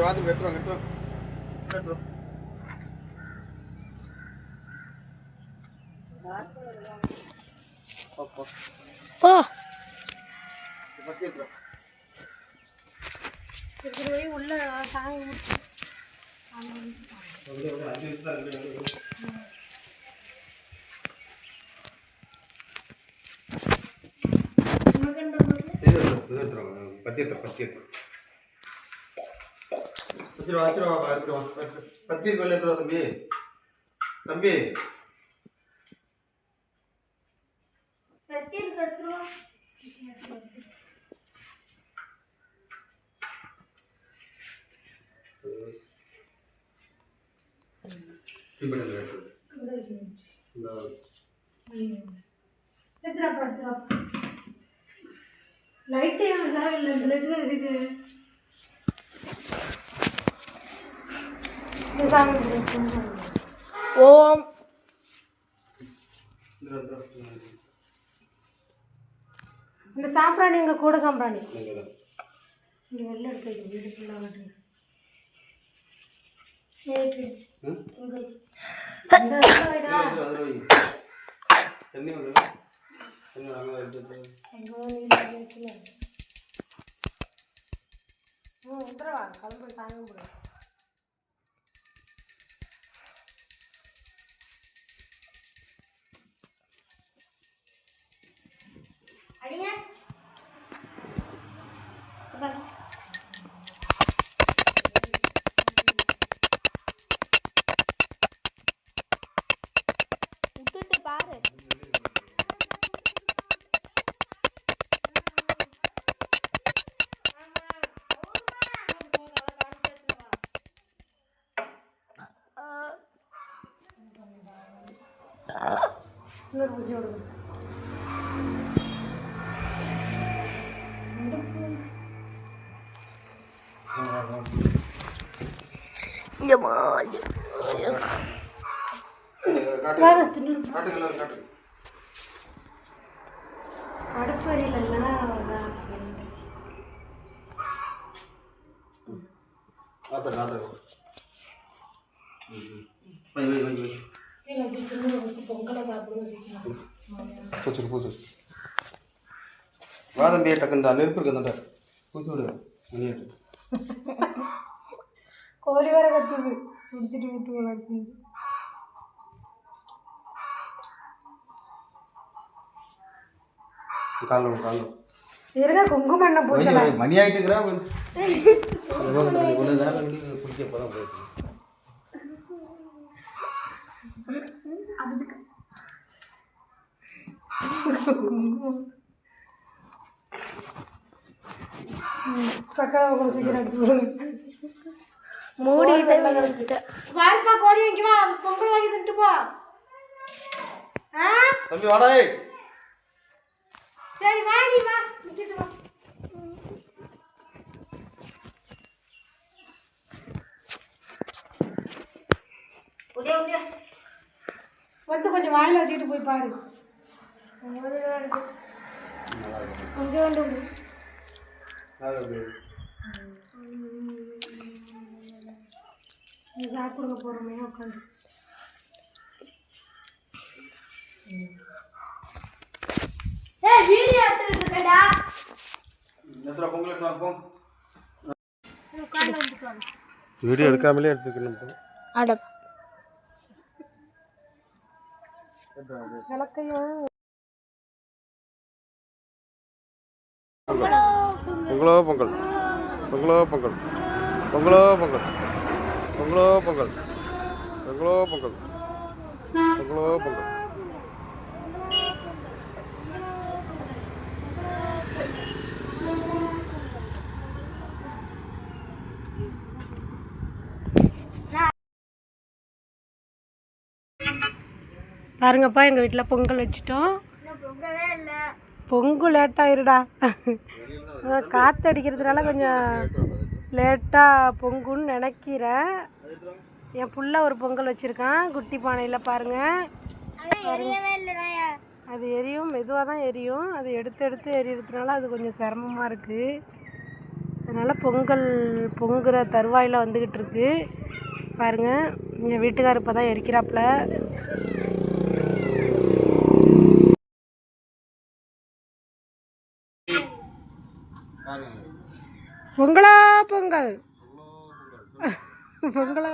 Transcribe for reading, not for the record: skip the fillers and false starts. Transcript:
வாத்து வெட்டுறோம் வெட்டுறோம் வெட்டுறோம். ஓ உள்ள சாமி முடிச்சு பத்தி வெள்ள தம்பி தம்பி லைட்டே இல்லை இந்த லைட்டு இருக்கு. ஓம் இந்த சாம்பிராணி எங்க கூட சாம்பிராணி இங்கே வெளில எடுத்து வீடு ஃபுல்லாக உத்தரவா கிளம்பு சாமி கும்பிடு. அடிங்க விட்டுட்டு பாரு. இன்னொரு பூசி விடுங்க. வாதம் பேர் டக்குந்தா நெருப்பு இருக்குதாண்டா பூசி விடுங்க. கோழி வர கத்துது குடிச்சிட்டு விட்டு வளர்த்து இருங்க. குங்குமம் என்ன பூசல மணி ஆயிட்டுக்கிறா குடிக்க போதான் போயிட்டு சக்கரை சீக்கிரம் எடுத்து மூடி வாருப்பா. கோழி இங்கே வா, பொங்கல் வாங்கி தின்ட்டு போ. தம்பி வாடா. சரி வாடி வா, விட்டுட்டு வா. வந்து கொஞ்சம் வாயில வச்சுட்டு போய் பாரு. கொஞ்சம் சாப்பிடுங்க போறோமே உட்காந்து. வீடியோ எடுத்துக்கிட்டா வீடியோ எடுக்காமலே எடுத்துக்கணும். பொங்கலோ பொங்கல் பொங்கலோ பொங்கல் பொங்கலோ பொங்கல் பொங்கலோ பொங்கல் பொங்கலோ பொங்கல் பொங்கலோ பொங்கல். பாருங்கப்பா, எங்கள் வீட்டில் பொங்கல் வச்சுட்டோம். பொங்கல் லேட்டாகிருடா, காற்று அடிக்கிறதுனால கொஞ்சம் லேட்டாக பொங்குன்னு நினைக்கிறேன். என் புள்ள ஒரு பொங்கல் வச்சுருக்கான் குட்டி பானையில். பாருங்கள், அது எரியும், மெதுவாக தான் எரியும். அது எடுத்து எடுத்து எரியறதுனால அது கொஞ்சம் சிரமமாக இருக்குது. அதனால் பொங்கல் பொங்குற தருவாயில் வந்துக்கிட்டு இருக்கு பாருங்கள். என் வீட்டுக்கார் இப்போ தான் எரிக்கிறாப்புல. பொங்கலா பொங்கல் பொங்கலா